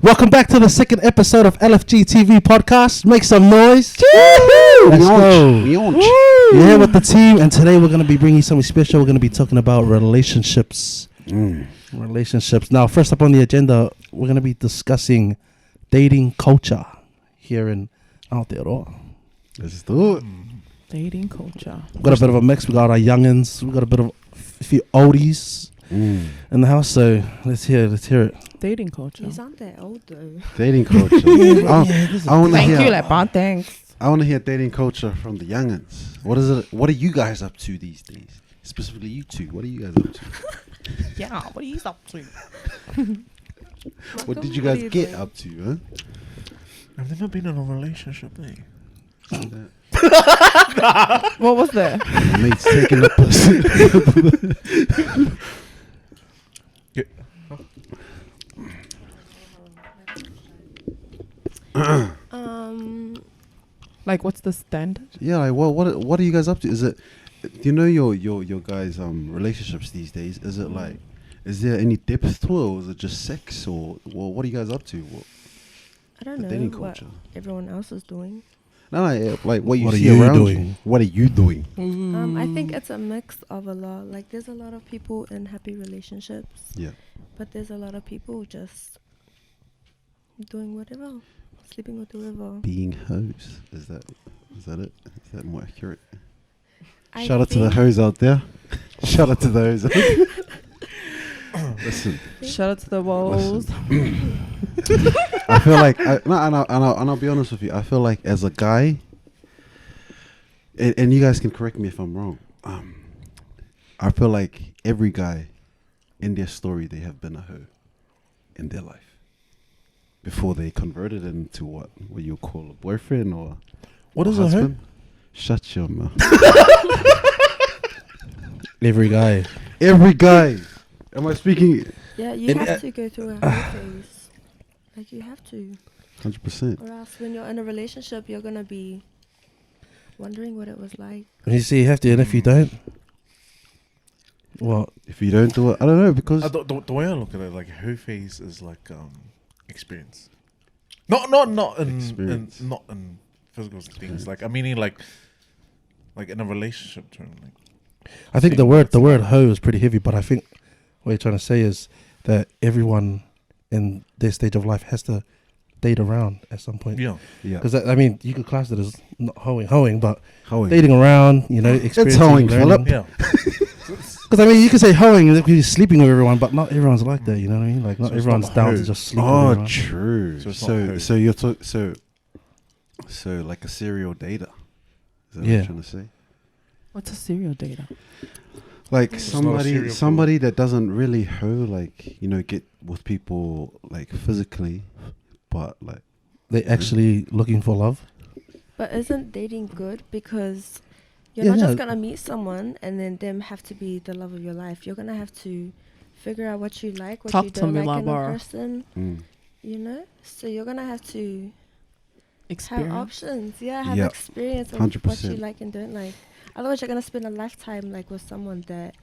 Welcome back to the second episode of LFG TV podcast. Make some noise. Let's go. You're here with the team, and today we're going to be bringing something special. We're going to be talking about relationships. Relationships. Now, first up on the agenda, we're going to be discussing dating culture here in Aotearoa. Let's do it. Dating culture. We've got a bit of a mix. We got our youngins. We got a bit of a few oldies in the house. So let's hear it. Dating culture. You sound that old though. Dating culture. I want to Thank hear. you, Lepa. Thanks. I want to hear dating culture from the youngins. What is it? What are you guys up to these days? Specifically, you two. What are you guys up to? Yeah, what are you up to? What did you guys get up to? Huh? I've never been in a relationship, eh? What was that? Mate's taking a pussy. Like, what's the standard? Yeah, like, what are you guys up to? Is it, do you know your guys' relationships these days? Is it like, is there any depth to it, or is it just sex, or well, what are you guys up to? I don't The know dating what culture. everyone else is doing. No, like what you What are see you around doing? you. What are you doing? I think it's a mix of a lot. Like, there's a lot of people in happy relationships, Yeah. but there's a lot of people just doing whatever, sleeping with whoever. Being hoes. Is that it? Is that more accurate? I Shout out to the think- hoes out there. Shout out to the hoes. Listen, Shout out to the walls. I feel like and I'll be honest with you. I feel like as a guy, and you guys can correct me if I'm wrong. I feel like every guy in their story, they have been a hoe in their life before they converted into what you call a boyfriend or What a is a hoe? husband. Shut your mouth. Every guy. Every guy. Am I speaking? Yeah, you And, have to go through a whole phase. Like, you have to. 100%. Or else when you're in a relationship, you're going to be wondering what it was like. You see, you have to, and if you don't, well, If you don't do it, I don't know, because The way I look at it, like her phase is like experience. Not in Experience. not in physical things. Like I mean, like in a relationship term. Like I think the word hoe is pretty heavy, but I think what you're trying to say is that everyone in their stage of life has to date around at some point. yeah, yeah, Because I mean, you could class it as not hoeing, but hoeing. dating around, experiencing, hoeing, learning. Philip. yeah. Because I mean, you could say hoeing because you're sleeping with everyone, but not everyone's like that. You know what I mean? Like not So it's everyone's not down hoe. to just sleep with Oh, everyone. true. So it's not hoe. So you're so like a serial dater. Is that what Yeah. you're trying to say? What's a serial dater? Like It's not a serial somebody that doesn't really hoe, like, get with people like physically, but like They actually looking for love. But isn't dating good? Because you're Yeah, not yeah. just going to meet someone and then them have to be the love of your life. You're going to have to figure out what you like, what Talk you to don't me, like in a lover. person, So you're going to have to Experience. have options. Yeah, have Yeah. experience of what you 100%. like and don't like. Otherwise, you're going to spend a lifetime like with someone that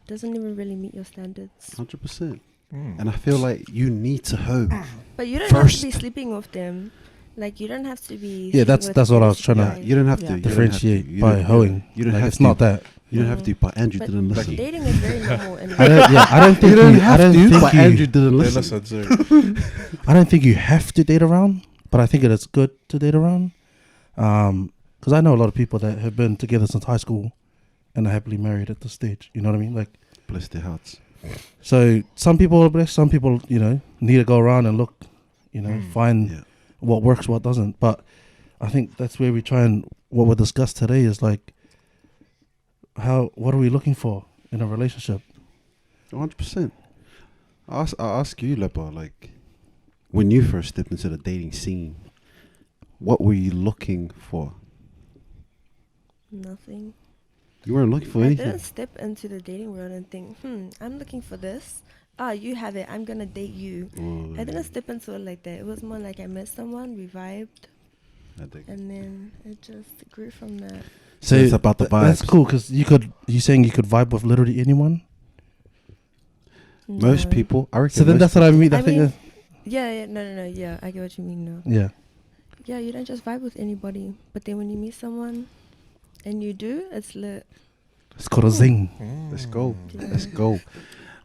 doesn't even really meet your standards. 100%. Mm. And I feel like you need to hoe. But you don't have First. to be sleeping with them. Like, you don't have to be. Yeah, sleeping with that's what I was them trying to guys. You don't have Yeah. to you don't have to. Differentiate You by don't- hoeing. You don't Like, have it's to. not that. You don't have to. But Andrew But didn't listen. dating is very normal in I don't think You don't I have don't to. think But you- Andrew didn't Yeah, listen. listen, so I don't think you have to date around, but I think it is good to date around. Because I know a lot of people that have been together since high school and are happily married at this stage. You know what I mean? Like, Bless their hearts. so some people are blessed. Some people, need to go around and look, find Yeah. what works, what doesn't. But I think that's where we try and what we'll discuss today is like, what are we looking for in a relationship? 100%. I'll ask you, Lepa, like, when you first stepped into the dating scene, what were you looking for? Nothing. You weren't looking for I anything. didn't step into the dating world and think, I'm looking for this. Ah, you have it. I'm gonna date you. Oh, I didn't step into it like that. It was more like I met someone, we vibed, I dig it. and then it just grew from that. So it's about the That's vibes. cool because you saying you could vibe with literally anyone. Most No. people, I reckon. So then most that's what I mean. I I think mean, that- Yeah, no. Yeah, I get what you mean. No. Yeah. Yeah, you don't just vibe with anybody, but then when you meet someone, and you do, it's lit. It's called a zing. Let's go. Yeah. Let's go.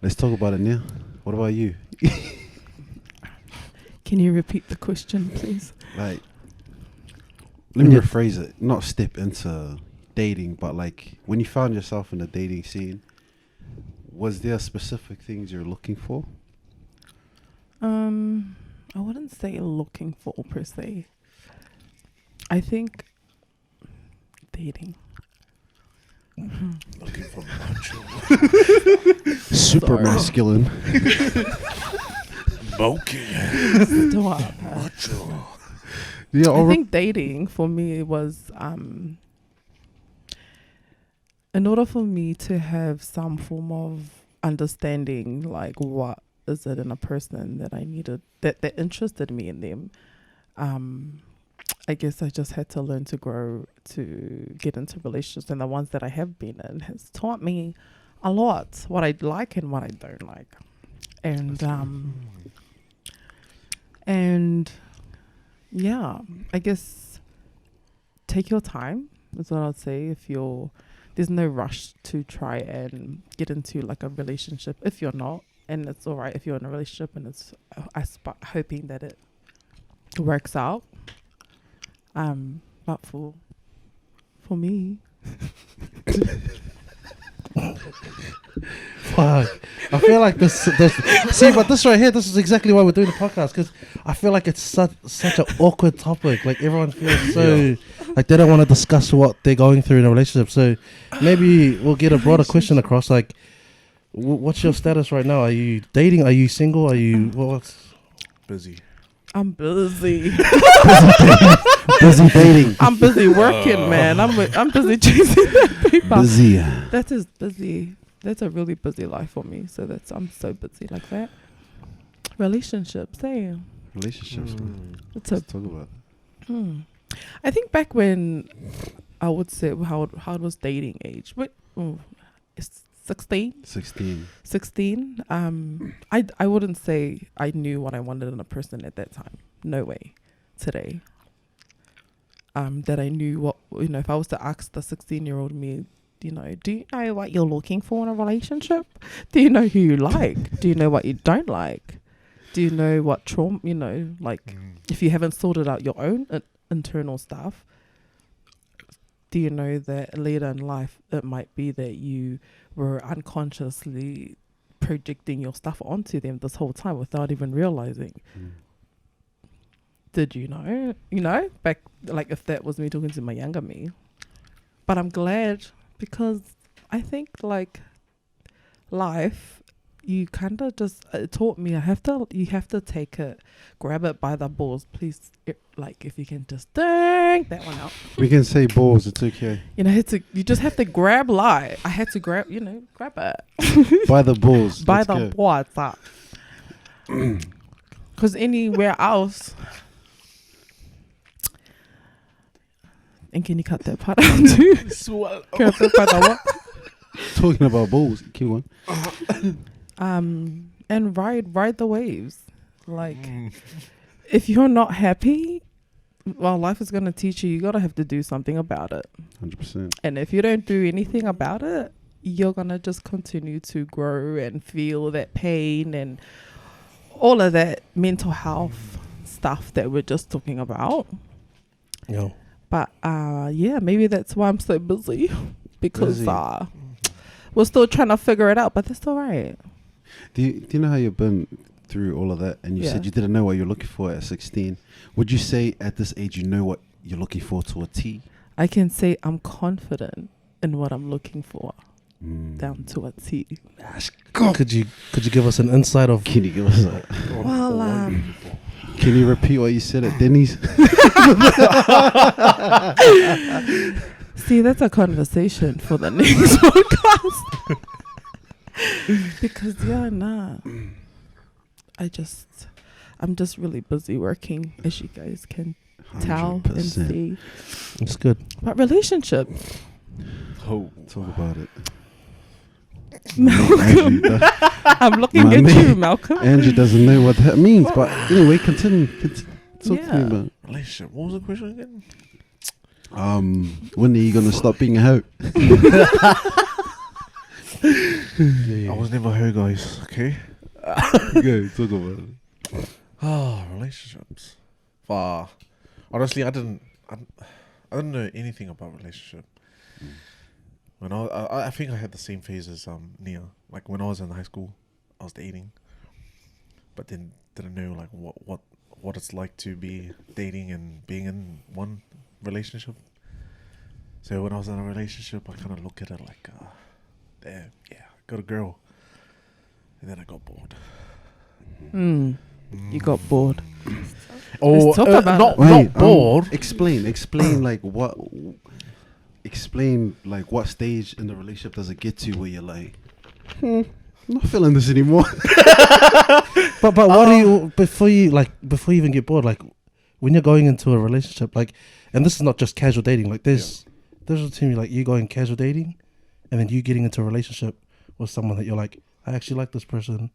Let's talk about it now. What about you? Can you repeat the question, please? Like, let me Yeah. rephrase it. Not step into dating, but like when you found yourself in the dating scene, was there specific things you're looking for? I wouldn't say looking for per se. I think dating. Looking for macho. Super Sorry. masculine. Bulky. Stop. Macho. Yeah, I think dating for me was in order for me to have some form of understanding, like what is it in a person that I needed, that interested me in them. I guess I just had to learn to grow to get into relationships, and the ones that I have been in has taught me a lot, what I like and what I don't like. And yeah, I guess take your time is what I'd say. There's no rush to try and get into like a relationship if you're not, and it's all right if you're in a relationship and it's hoping that it works out. But for me, Fuck. I feel like this see, but this right here, this is exactly why we're doing the podcast, because I feel like it's such an awkward topic. Like everyone feels so like they don't want to discuss what they're going through in a relationship. So maybe we'll get a broader question across. Like, what's your status right now? Are you dating? Are you single? Are you what's Busy. I'm busy. busy dating. I'm busy working, man. I'm busy chasing that paper. Busy. That is busy. That's a really busy life for me. So I'm so busy like that. Relationships, hey. Relationships. Man. It's a Let's talk about it. I think back when I would say how it was dating age. But it's 16. 16. I wouldn't say I knew what I wanted in a person at that time. No way. Today. That I knew what, if I was to ask the 16-year-old me, do you know what you're looking for in a relationship? Do you know who you like? Do you know what you don't like? Do you know what trauma, if you haven't sorted out your own internal stuff, do you know that later in life it might be that you were unconsciously projecting your stuff onto them this whole time without even realizing? Did you know? Back, like, if that was me talking to my younger me. But I'm glad, because I think, like, life, you kind of just, it taught me you have to take it, grab it by the balls, please. If you can just dang that one out. We can say balls, it's okay. You just have to grab life. I had to grab it. By the balls. By let's the go. balls up. Because anywhere else. And can you cut that part out too? Cut that part out what? Talking about balls. Keep on. And ride the waves. Like, if you're not happy, well, life is going to teach you gotta have to do something about it. 100%. And if you don't do anything about it, you're going to just continue to grow and feel that pain and all of that mental health stuff that we're just talking about. But maybe that's why I'm so busy, because Busy. We're still trying to figure it out, but that's all right. Do you know how you've been through all of that, and you said you didn't know what you're looking for at 16? Would you say at this age you know what you're looking for to a T? I can say I'm confident in what I'm looking for, down to a T. Could you give us an insight of? Can you give us a? Well, Can you repeat what you said at Denny's? see, that's a conversation for the next podcast. Because I'm just really busy working, as you guys can tell and 100%. see. It's good. But relationships, Talk about it. Malcolm. I'm looking My at man. you, Malcolm. Angie doesn't know what that means, but anyway, continue. Talk to Yeah. me about. Relationship. What was the question again? When are you gonna stop being a hoe? I was never her, guys. Okay. Go talk about it. Oh, relationships. Honestly, I didn't know anything about relationship. When I think I had the same phase as Nia. Like when I was in high school, I was dating, but then didn't know like what it's like to be dating and being in one relationship. So when I was in a relationship, I kind of look at it like, damn, yeah, I got a girl, and then I got bored. You got bored. Oh, talk about not it. not bored. Explain like what. Explain like what stage in the relationship does it get to where you're like, I'm not feeling this anymore. But what do you before you even get bored, like when you're going into a relationship, like, and this is not just casual dating, like there's a team like you going casual dating, and then you getting into a relationship with someone that you're like, I actually like this person,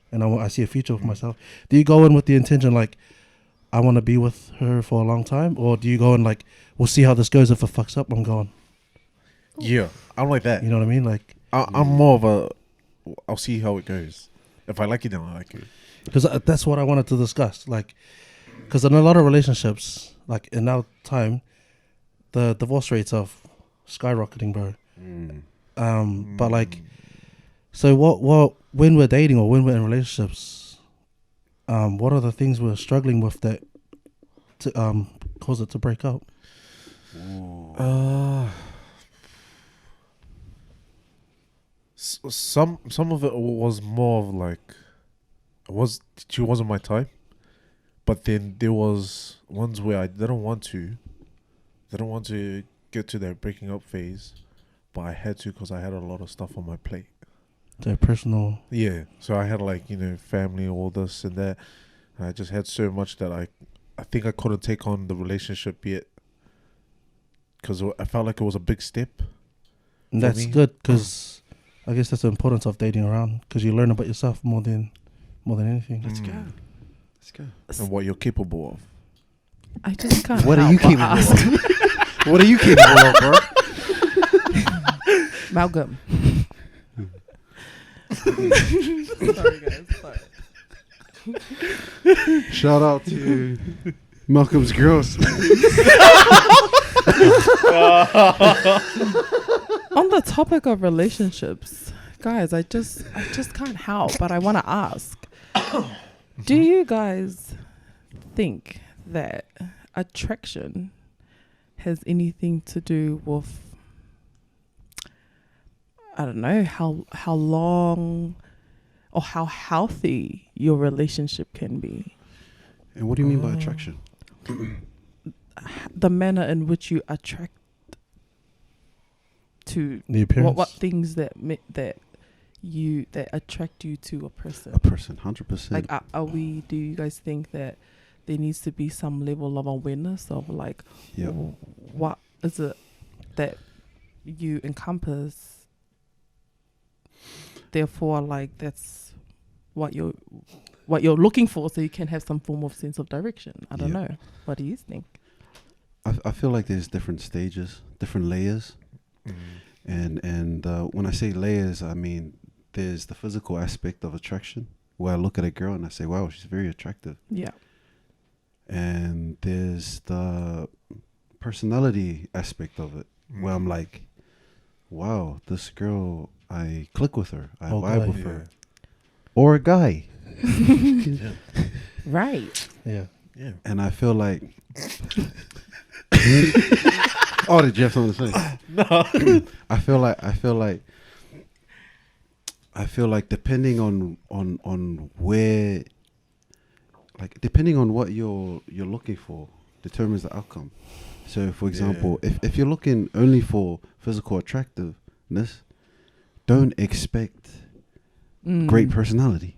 and I see a future for myself. Do you go in with the intention like, I want to be with her for a long time, or do you go in like, we'll see how this goes. If it fucks up, I'm gone. Yeah, I'm like that. You know what I mean? Like, I'm more of a. I'll see how it goes. If I like it, then I like it. because that's what I wanted to discuss. Like, because in a lot of relationships, like in our time, the divorce rates are skyrocketing, bro. But like, so what when we're dating or when we're in relationships, what are the things we're struggling with that to cause it to break up? Some of it was more of like, she wasn't my type, but then there was ones where I didn't want to get to that breaking up phase, but I had to because I had a lot of stuff on my plate. Their personal. Yeah, so I had like, family, all this and that, and I just had so much that I think I couldn't take on the relationship yet because I felt like it was a big step. And For that's me? good because I guess that's the importance of dating around, because you learn about yourself more than anything. Let's go. And what you're capable of. I just can't. What are help you but capable ask. of? What are you capable of, bro? Malcolm. Sorry, guys. Sorry. Shout out to Malcolm's girls. On the topic of relationships, guys, I just can't help but I want to ask, do you guys think that attraction has anything to do with, I don't know, how long or how healthy your relationship can be? And what do you mean by attraction? The manner in which you attract to The appearance. what things that attract you to a person. A person, 100%. Like, do you guys think that there needs to be some level of awareness of like, Yep. what is it that you encompass? Therefore, like, that's what you're looking for, so you can have some form of sense of direction. I don't know. What do you think? I feel like there's different stages, different layers. And when I say layers, I mean there's the physical aspect of attraction, where I look at a girl and I say, wow, she's very attractive. Yeah. And there's the personality aspect of it, where I'm like, wow, this girl, I click with her, I vibe with her. Or a guy. Right. Yeah. Yeah. And I feel like oh, did you have something to say? No. I feel like depending on where, like depending on what you're looking for determines the outcome. So for example, if you're looking only for physical attractiveness, don't expect great personality.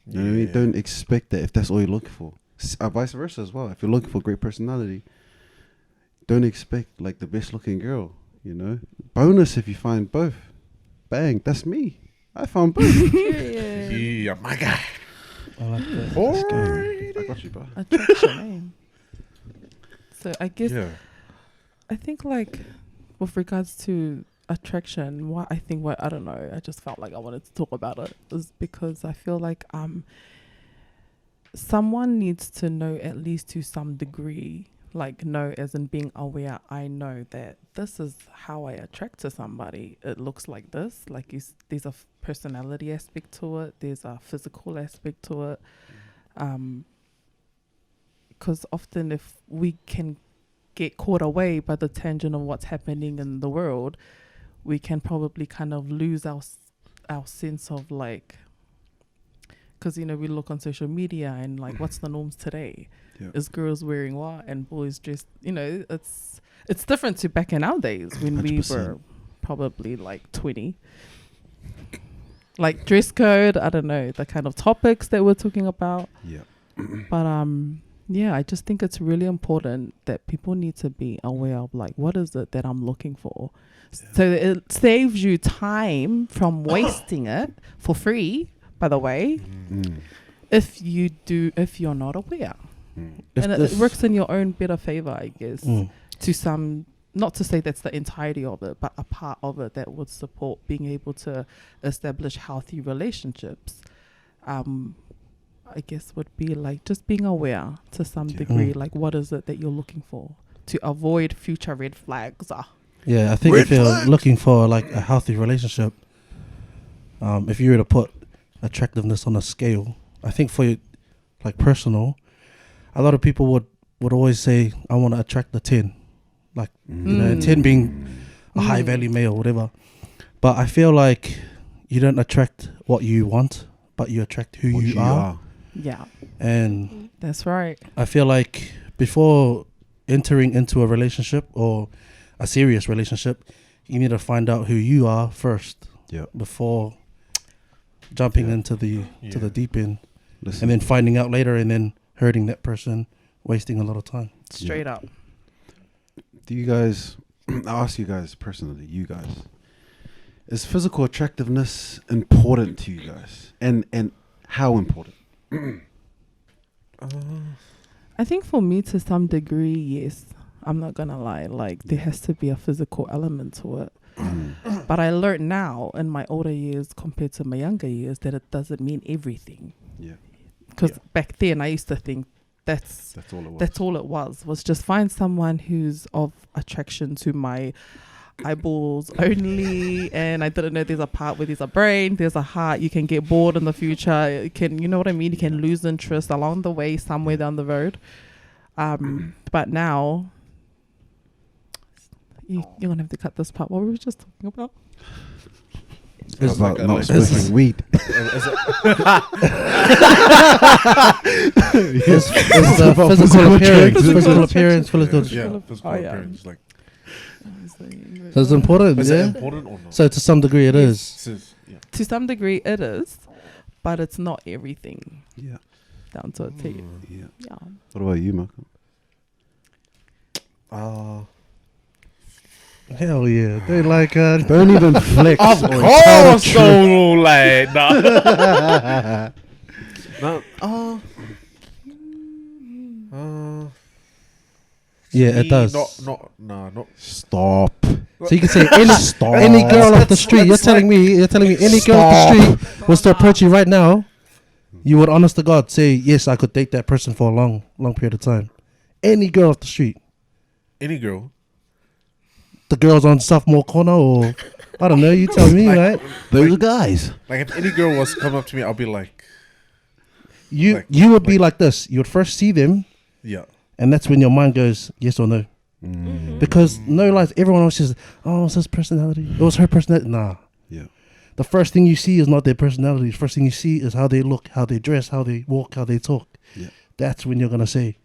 You know what I mean? Don't expect that if that's all you're looking for. Vice versa as well. If you're looking for great personality, don't expect like the best looking girl, you know. Bonus if you find both. Bang, that's me. I found both. Period. Yeah, my guy. I like that. Alright. I got you, bro. Attraction, eh? So I guess Yeah. I think like with regards to attraction, what I don't know, I just felt like I wanted to talk about it is because I feel like someone needs to know at least to some degree, like know as in being aware, I know that this is how I attract to somebody. It looks like this, like there's a personality aspect to it, there's a physical aspect to it. Because often if we can get caught away by the tangent of what's happening in the world, we can probably kind of lose our sense of like, because we look on social media and like what's the norms today? Yeah. Is girls wearing what and boys dressed? It's different to back in our days when 100%. we were probably like 20. Like dress code, I don't know, the kind of topics that we're talking about. Yeah. But yeah, I just think it's really important that people need to be aware of like what is it that I'm looking for. So it saves you time from wasting it for free, by the way, if you're not aware. If And it this- works in your own better favor, I guess. Mm. To some, not to say that's the entirety of it, but a part of it that would support being able to establish healthy relationships. I guess would be like just being aware to some degree, like what is it that you're looking for to avoid future red flags. Yeah, I think if you're looking for like a healthy relationship, if you were to put attractiveness on a scale, I think for you, like personal, a lot of people would always say, I want to attract a 10. Like, you know, 10 being a high value male, whatever. But I feel like you don't attract what you want, but you attract who What you are. Yeah, And that's right. I feel like before entering into a relationship or a serious relationship, you need to find out who you are first. Yeah. Before jumping Yeah. into the to the deep end, Listen, and then finding out later, and then hurting that person, wasting a lot of time. Straight up. do you guys, I'll ask you guys personally, you guys, is physical attractiveness important to you guys? And how important? I think for me, to some degree, yes. I'm not gonna lie. Like there has to be a physical element to it. But I learned now in my older years compared to my younger years that it doesn't mean everything. Yeah. Because Yeah. back then I used to think that's That's all it was. that's all it was just find someone who's of attraction to my eyeballs only. And I didn't know there's a part where there's a brain, there's a heart. You can get bored in the future. It can, you know what I mean? You can lose interest along the way somewhere down the road. But now you're gonna have to cut this part. What were we just talking about? It's about like- not like- smoking weed. It's the about physical physical appearance, attraction. physical appearance, physical. Yeah, physical Oh, yeah. appearance. Like, So it's important, is yeah. it important or not? So to some degree, it is. Yeah. To some degree, it is, but it's not everything. Yeah. Down to a T. Yeah. Yeah. What about you, Malcolm? Hell yeah, they like Don't even flex. Of or tell the course, truth. no, like, nah. yeah, me, it does. Not. Stop. So you can say any girl off the street. You're telling me any girl off the street was to approach you right now, you would honest to God say yes, I could date that person for a long period of time. Any girl off the street, Any girl. the girls on Sophomore Corner, or I don't know. You tell me, right? Those guys. Like, if any girl was to come up to me, I'll be like, You Like- would be like this. You would first see them, yeah. and that's when your mind goes yes or no. Because no lies, everyone else says, "Oh, it's his personality. It was her personality." Nah. Yeah. The first thing you see is not their personality. The first thing you see is how they look, how they dress, how they walk, how they talk. Yeah. That's when you're gonna say,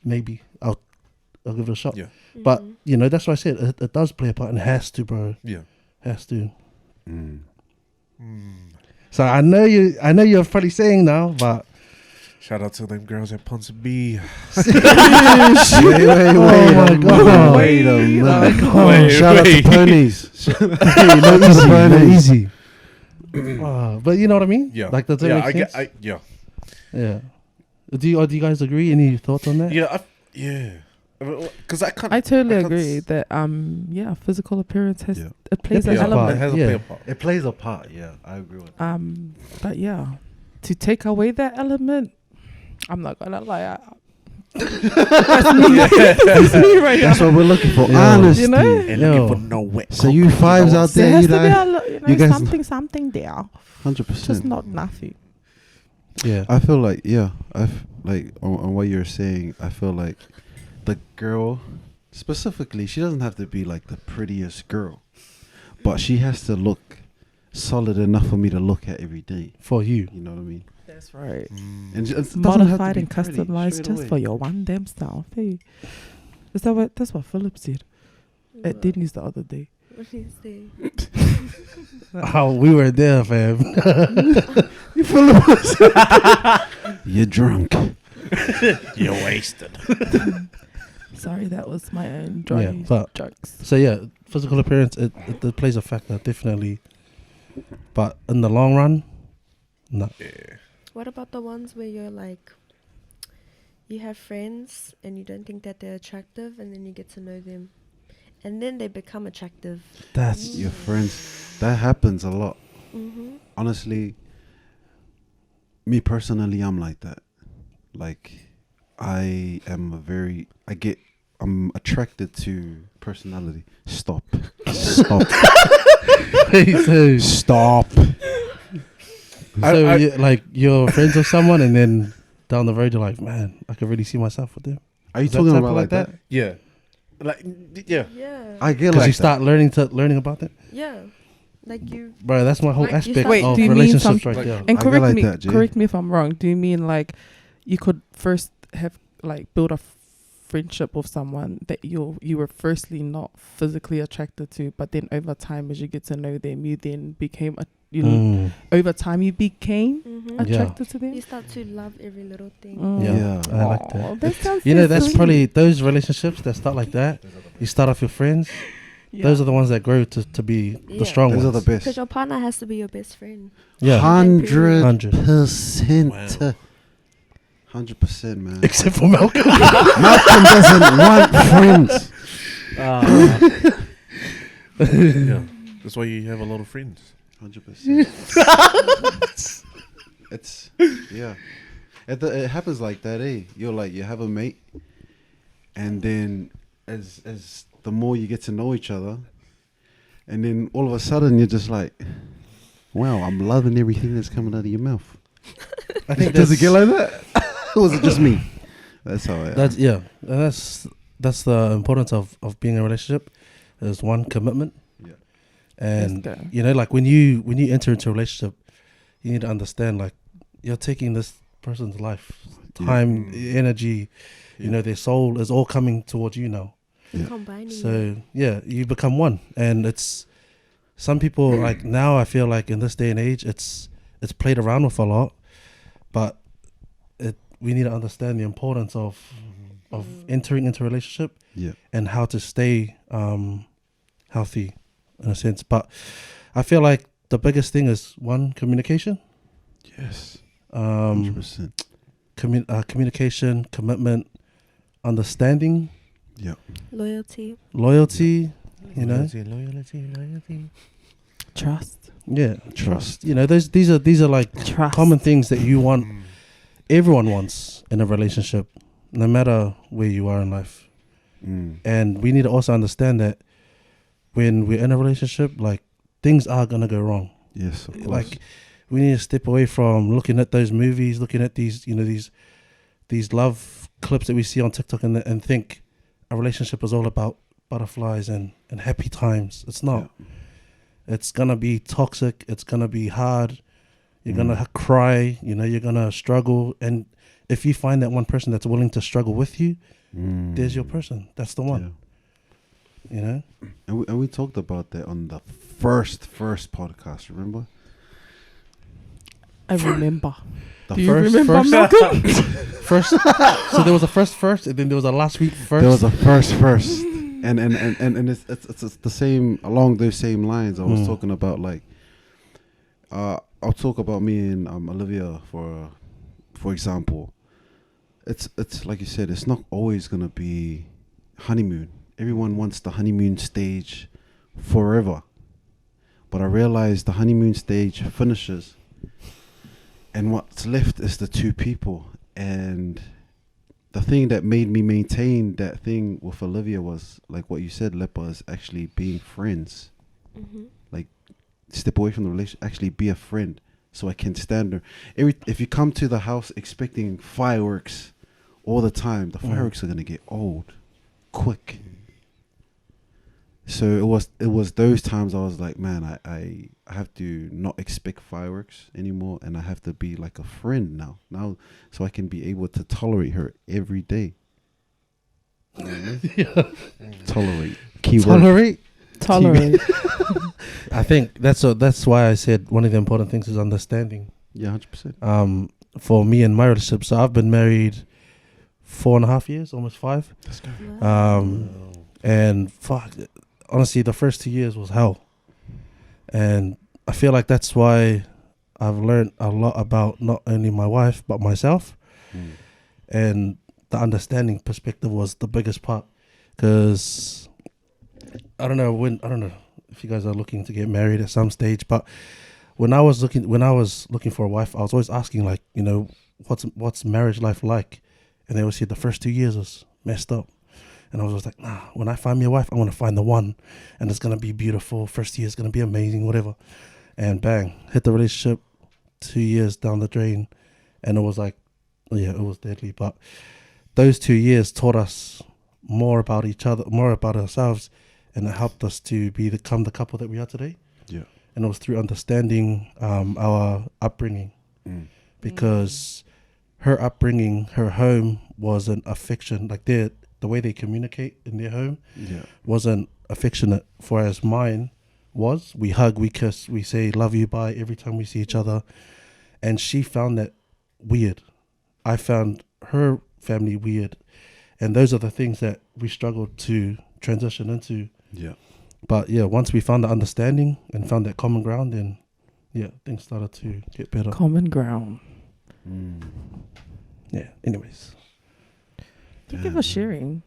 maybe I'll give it a shot. Yeah. But you know, that's why I said it does play a part, and it has to, bro. Yeah. Has to. Mm. So I know you're probably saying now, but Shout out to them girls at Ponce B. Wait Oh my a minute. God. Wait a minute. Oh, Wait, Shout out wait. to ponies. no easy, no easy. But you know what I mean? Yeah. Like, does that yeah, make I sense? get. Yeah. Yeah. Do you guys agree? Any thoughts on that? Yeah. Because I can't. I totally I can't agree s- that physical appearance has Yeah. it plays It an plays a element. part. It has Yeah. a play a part. It plays a part. Yeah, I agree with that. But yeah, to take away that element, I'm not gonna lie. That's me right That's now. what we're looking for. Yeah. Honesty. You know? And Yo. looking for no wet. So you fives out There there, has you to be know, you guys- something there, 100%. just not nothing. Yeah. I feel like like on what you're saying. I feel like the girl specifically, she doesn't have to be like the prettiest girl, but she has to look solid enough for me to look at every day. For you. You know what I mean? That's right. And it doesn't have to Modified be and pretty, customized straight just away. for your one damn self. Hey, that's what Philip said at Disney's the other day. What did he say? Oh, we were there, fam. You full of You're drunk. You're wasted. Sorry, that was my own Yeah, dry but jokes. so yeah, physical appearance it plays a factor definitely, but in the long run, no. Yeah. What about the ones where you're like, you have friends and you don't think that they're attractive, and then you get to know them, and then they become attractive. That's Your friends. That happens a lot. Mm-hmm. Honestly, me personally, I'm like that. Like, I'm attracted to personality. Stop. Stop. so, Stop. so like you're friends with someone and then down the road you're like, man, I could really see myself with them. Are you Is that talking type about of like that? Yeah. Like, yeah. Yeah. I get Because like you start learning about them. Yeah. Like you. Bro, that's my whole Like you aspect start- Wait, of do you mean relationships some- right there. And I get correct like me, that, Jay. correct me if I'm wrong. Do you mean like you could first have like build a friendship with someone that you were firstly not physically attracted to, but then over time as you get to know them, you then became over time you became Mm-hmm. Yeah. attracted to them. You start to love every little thing. Yeah, Yeah. I like Aw, that. sounds You so know, that's sweet. probably those relationships that start like that. You start off your friends. Yeah. Those are the ones that grow to be Yeah. the strong Those are ones. the Because best. your partner has to be your best friend. Yeah, 100%. Wow. 100%, man. except for Malcolm. Malcolm doesn't want friends. Yeah. That's why you have a lot of friends. 100%. It's yeah. It happens like that, eh? You have a mate, and then as the more you get to know each other, and then all of a sudden you're just like, wow, I'm loving everything that's coming out of your mouth. I think Does it get like that? Or was it just me? That's how I am. That's yeah. That's the importance of being in a relationship. Is one, commitment. Yeah. And Yes, you know, like when you enter into a relationship, you need to understand like you're taking this person's life, Yeah. time, energy. You Yeah. know, their soul is all coming towards you now. Yeah. Combining. So yeah, you become one, and it's some people like now. I feel like in this day and age, it's played around with a lot, but we need to understand the importance of entering into a relationship Yeah. and how to stay healthy in a sense. But I feel like the biggest thing is one, communication. Yes. Um, 100%. communication, commitment, understanding, Yeah. Loyalty. loyalty. You know, Loyalty. Trust. yeah, Trust. You know, these are like Trust. common things that you want. Everyone wants in a relationship, no matter where you are in life. Mm. And we need to also understand that when we're in a relationship, like things are gonna go wrong. Yes. Of course. Like we need to step away from looking at those movies, looking at these, you know, these love clips that we see on TikTok, and think a relationship is all about butterflies and happy times. It's not. It's gonna be toxic. It's gonna be hard. You're gonna cry. You know, you're gonna struggle. And if you find that one person that's willing to struggle with you, there's your person. That's the one. Yeah. You know. And we talked about that on the first podcast. Remember? I remember. The Do you first remember, Malcolm? First. So there was a first, and then there was a last week first. There was a first, and it's the same along those same lines. I was talking about like, I'll talk about me and Olivia for example. It's like you said. It's not always gonna be honeymoon. Everyone wants the honeymoon stage forever, but I realize the honeymoon stage finishes, and what's left is the two people. And the thing that made me maintain that thing with Olivia was like what you said, Lepa, is actually being friends. Mm-hmm. Step away from the relationship, actually be a friend, so I can stand her. If you come to the house expecting fireworks all the time, the fireworks are gonna get old quick. So it was those times I was like, man, I have to not expect fireworks anymore, and I have to be like a friend now, so I can be able to tolerate her every day. Tolerate. Keyword. Tolerate. I think that's why I said one of the important things is understanding. Yeah, 100%. For me and my relationship, so I've been married 4.5 years, almost 5. Let's go. And fuck, honestly, the first 2 years was hell. And I feel like that's why I've learned a lot about not only my wife, but myself. And the understanding perspective was the biggest part. Because I don't know if you guys are looking to get married at some stage, but when I was looking for a wife, I was always asking, like, you know, what's marriage life like? And they always say the first 2 years was messed up. And I was just like, nah, when I find me a wife, I want to find the one, and it's going to be beautiful. First year is going to be amazing, whatever. And bang, hit the relationship 2 years down the drain. And it was like, yeah, it was deadly. But those 2 years taught us more about each other, more about ourselves, and it helped us to become the couple that we are today. Yeah. And it was through understanding our upbringing. Because her upbringing, her home wasn't affection. Like the way they communicate in their home wasn't affectionate, whereas mine was. We hug, we kiss, we say love you, bye every time we see each other. And she found that weird. I found her family weird. And those are the things that we struggled to transition into. Yeah. But yeah, once we found the understanding and found that common ground, then yeah, things started to get better. Common ground. Yeah, anyways. Thank you for sharing.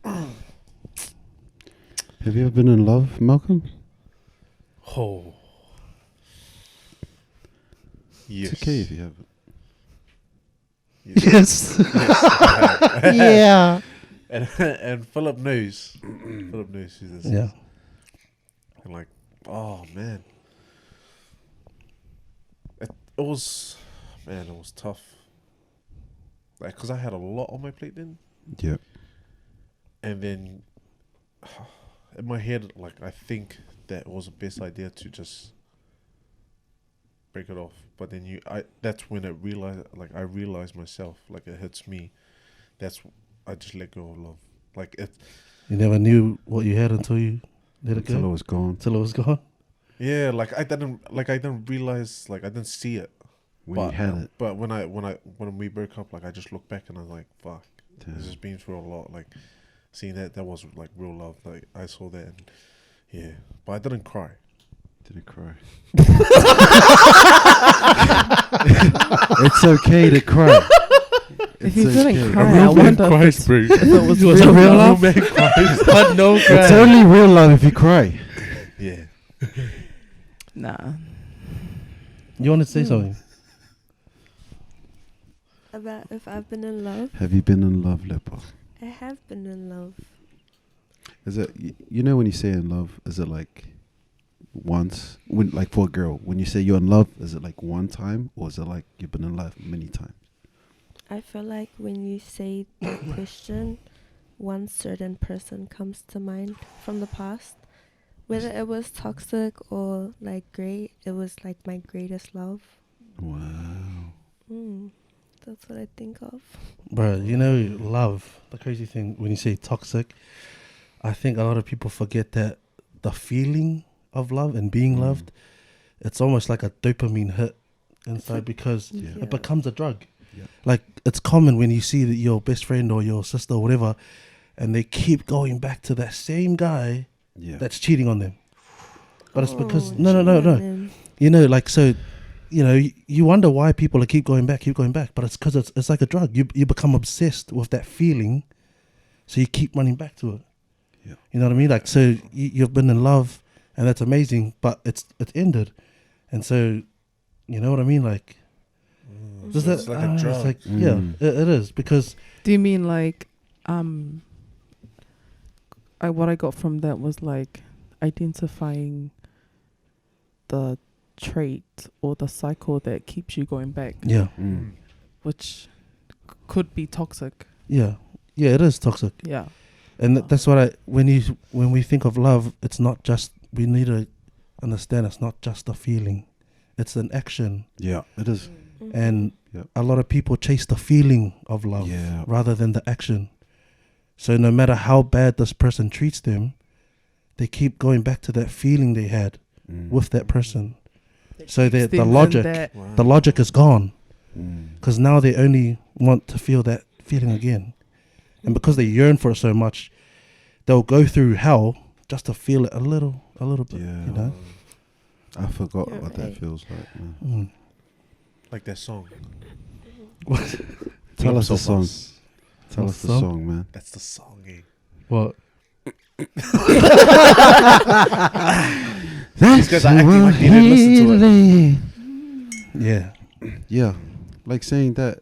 Have you ever been in love, Malcolm? Oh. Yes. It's okay if you haven't. Yes. Yes. Yeah. And Philip knows. Philip knows who this is. Yeah. And like, oh man. It was tough. Like, because I had a lot on my plate then. Yeah. And then in my head, like, I think that it was the best idea to just break it off. But then that's when I realized myself, like, it hits me. I just let go of love. Like, it. You never knew what you had until you let it go. Until it was gone. Till it was gone. Yeah, I didn't realize, like, I didn't see it. When you had it. But when we broke up, like, I just looked back and I was like, fuck, this has been through a lot. Like, seeing that was like real love. Like, I saw that, and yeah, but I didn't cry. Didn't cry. It's okay to cry. If you okay. didn't cry, I wonder if bro. it was Was real it real love. love? But no cry. It's only real love if you cry. Yeah. Nah. You want to say something? About if I've been in love, Have you been in love, Lepa? I have been in love. Is it, you know, when you say in love, is it like once, when, like for a girl, when you say you're in love, is it like one time, or is it like you've been in love many times? I feel like when you say that question, one certain person comes to mind from the past. Whether it was toxic or like great, it was like my greatest love. Wow. That's what I think of. Bro, you know, love, the crazy thing, when you say toxic, I think a lot of people forget that the feeling of love and being loved, it's almost like a dopamine hit inside because it becomes a drug. Yeah. Like, it's common when you see that your best friend or your sister or whatever, and they keep going back to that same guy that's cheating on them. But it's because Oh, no. You know, like so. You know, you wonder why people keep going back, but it's because it's like a drug. You become obsessed with that feeling, so you keep running back to it. Yeah. You know what I mean? Like, so you've been in love, and that's amazing, but it's ended, and so, you know what I mean? Like, does So that? it's like a drug. It's like, yeah, it is because Do you mean like what I got from that was like identifying the trait or the cycle that keeps you going back, yeah, which could be toxic. yeah, it is toxic, Yeah. and that's what when we think of love, it's not just, we need to understand it's not just a feeling, it's an action, Yeah, it is. and Yep. a lot of people chase the feeling of love Yeah. rather than the action. So no matter how bad this person treats them, they keep going back to that feeling they had with that person. So the Stem logic, in that- the logic is gone, Mm. because now they only want to feel that feeling again, and because they yearn for it so much, they'll go through hell just to feel it a little bit. Yeah. You know. I forgot You're what that right. feels like, man. Mm. Like that song. Tell us the Glimpse of song. Us. Tell What us the song? song, man. That's the song, eh? What? These guys are acting like they didn't listen to it. Yeah. Yeah, like saying that.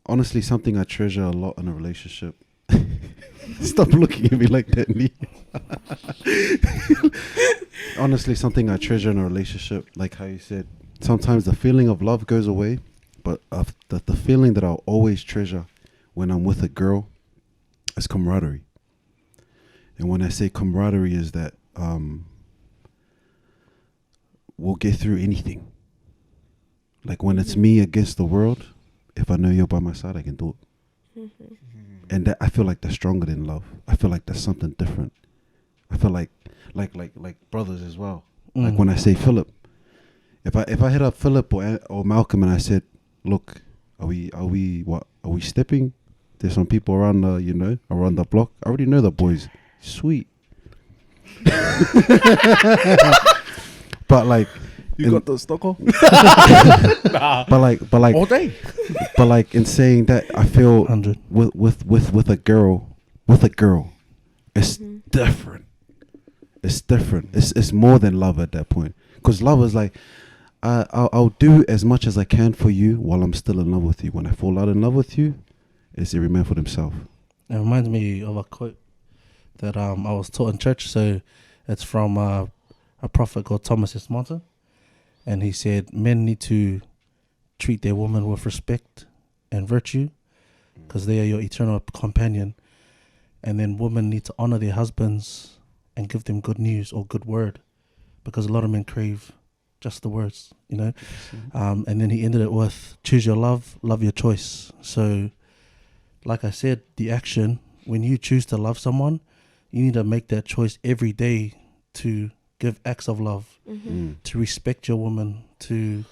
Honestly, something I treasure a lot in a relationship. Stop looking at me like that, Nee. Honestly, something I treasure in a relationship, like how you said, sometimes the feeling of love goes away, but the feeling that I'll always treasure when I'm with a girl is camaraderie. And when I say camaraderie, is that we'll get through anything. Like when it's me against the world, if I know you're by my side, I can do it. And that, I feel like that's stronger than love. I feel like that's something different. I feel like brothers as well. Like when I say Philip, if I hit up Philip or Malcolm and I said, look, are we stepping? There's some people around around the block. I already know the boys. Sweet. But like, You got the Stockholm? but like All day. but like in saying that, I feel 100. with a girl, it's different. It's different. It's more than love at that point. Because love is like, I'll do as much as I can for you while I'm still in love with you. When I fall out in love with you, it's every man for themselves. It reminds me of a quote that I was taught in church. So it's from a prophet called Thomas S. Monson, and he said men need to treat their woman with respect and virtue, because they are your eternal companion. And then women need to honor their husbands and give them good news or good word, because a lot of men crave just the words, you know. And then he ended it with choose your love your choice. So like I said, the action, when you choose to love someone, you need to make that choice every day to give acts of love, to respect your woman, to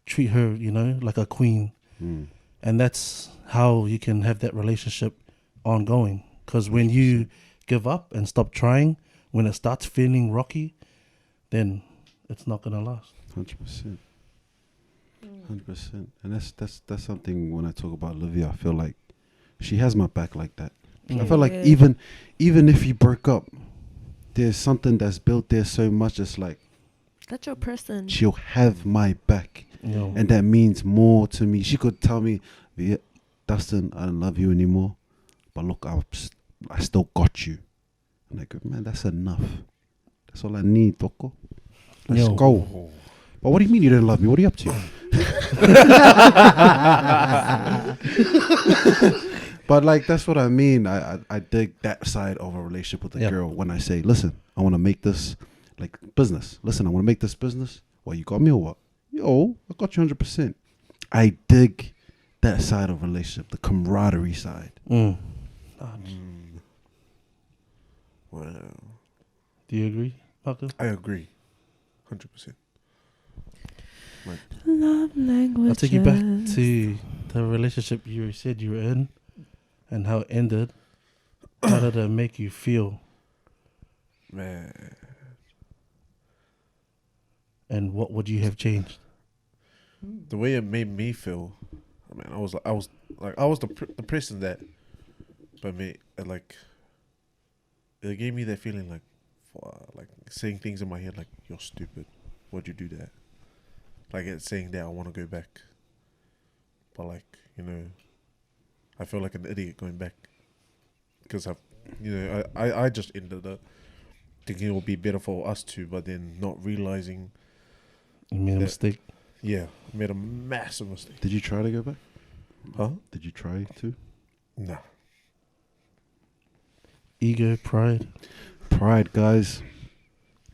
treat her, like a queen. And that's how you can have that relationship ongoing. Because when you give up and stop trying, when it starts feeling rocky, then it's not going to last. 100%. 100%. And that's something, when I talk about Olivia, I feel like she has my back like that. I feel like even if you broke up, there's something that's built there so much. It's like, That's your person. she'll have my back. And that means more to me. She could tell me, yeah, Dustin, I don't love you anymore, but look, I still got you. And I go, man, that's enough. That's all I need, Toko. Let's go. But what do you mean you don't love me? What are you up to? But like, that's what I mean. I dig that side of a relationship with a girl when I say, listen, I want to make this like business. Listen, I want to make this business. Well, you got me or what? Yo, I got you 100%. I dig that side of a relationship, the camaraderie side. Wow. Do you agree, Malcolm? I agree. 100%. Love language. I'll take you back to the relationship you said you were in and how it ended. How did it make you feel? Man. And what would you have changed? The way it made me feel, I mean, I was the person that, but me, like, it gave me that feeling like saying things in my head like, "You're stupid. Why'd you do that?" Like it's saying that I want to go back, but like I feel like an idiot going back because I just ended up thinking it would be better for us two, but then not realizing. You made a that- mistake. Yeah, I made a massive mistake. Did you try to go back? Huh? Did you try to? Nah. Ego, pride. Pride, guys.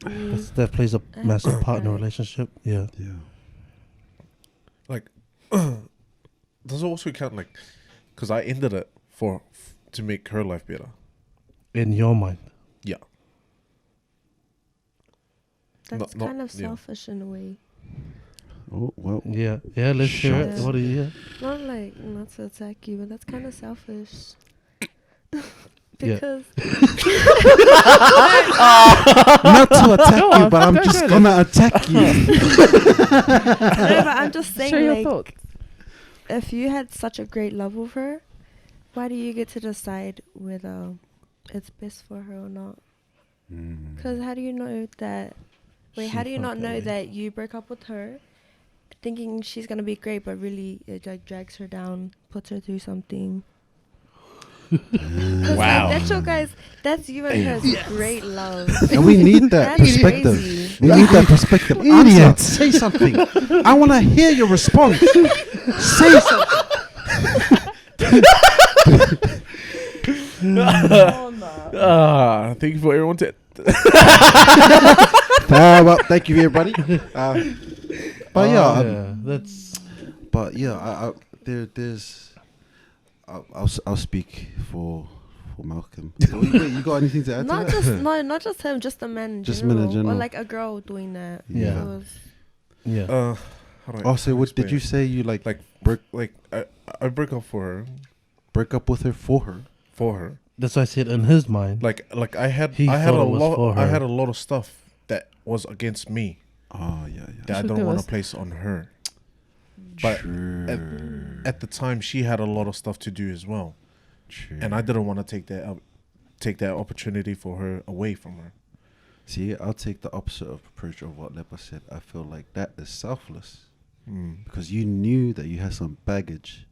That plays a massive part in a Pride. relationship. Yeah. Yeah. Like, does it also count like, because I ended it to make her life better. In your mind. Yeah. That's Not- kind of yeah. selfish in a way. Oh well. Yeah. Yeah, let's hear it. Shots. What do you hear? Not like not to attack you, but that's kind of selfish. Yeah. Because Not to attack Go you, on, but I'm go just ahead. gonna attack you. no, but I'm just saying, Share your like, thoughts. if you had such a great love with her, why do you get to decide whether it's best for her or not? Because how do you know that? Wait, She how do you felt not that know way. that you broke up with her, thinking she's gonna be great, but really it like drags her down, puts her through something? Wow. Like, that's your guys. That's you and her's great love. And we need that That's perspective. crazy. We need that perspective. Idiot. Answer. Say something. I want to hear your response. Say something. Oh no. Thank you for everyone to. Well, thank you, everybody. But That's But yeah, there's. I'll speak for Malcolm. You got anything to add Not to that? just not just him, just a man in Just men general, in general. or like a girl doing that. Yeah. It was- yeah. How do I Oh, so what did explain you it? say? You like I break up for her, break up with her for her? That's why I said in his mind. like I had He I had a thought it was for lot I her. had a lot of stuff that was against me Oh yeah, that I should didn't give want us- to place on her. But True. at the time, she had a lot of stuff to do as well, True. and I didn't want to take that opportunity for her away from her. See, I'll take the opposite of approach of what Lepa said. I feel like that is selfless because you knew that you had some baggage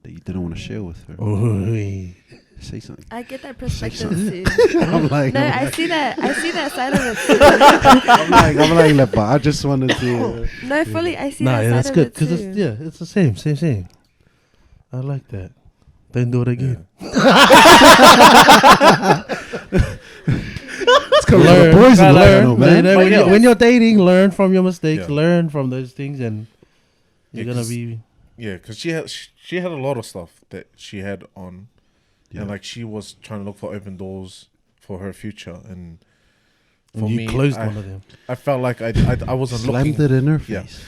that you didn't want to share with her. Ooh. Say something. I get that perspective too. I'm like, No, I see that. I see that side of it too. I'm like Lepa. I just wanted to. No, fully, I see Nah, that yeah, side that's of good it because too. it's the same. I like that. Don't do it again. It's coming from the boys in Lionel, man. When, But you're, yeah. when you're dating, learn from your mistakes. Yeah. Learn from those things, and you're Yeah, gonna 'cause- be. Yeah, because she had a lot of stuff that she had on, Yeah. and like she was trying to look for open doors for her future, and And for you me, closed I, one of them. I felt like I wasn't Slammed looking. it in her Yeah. face.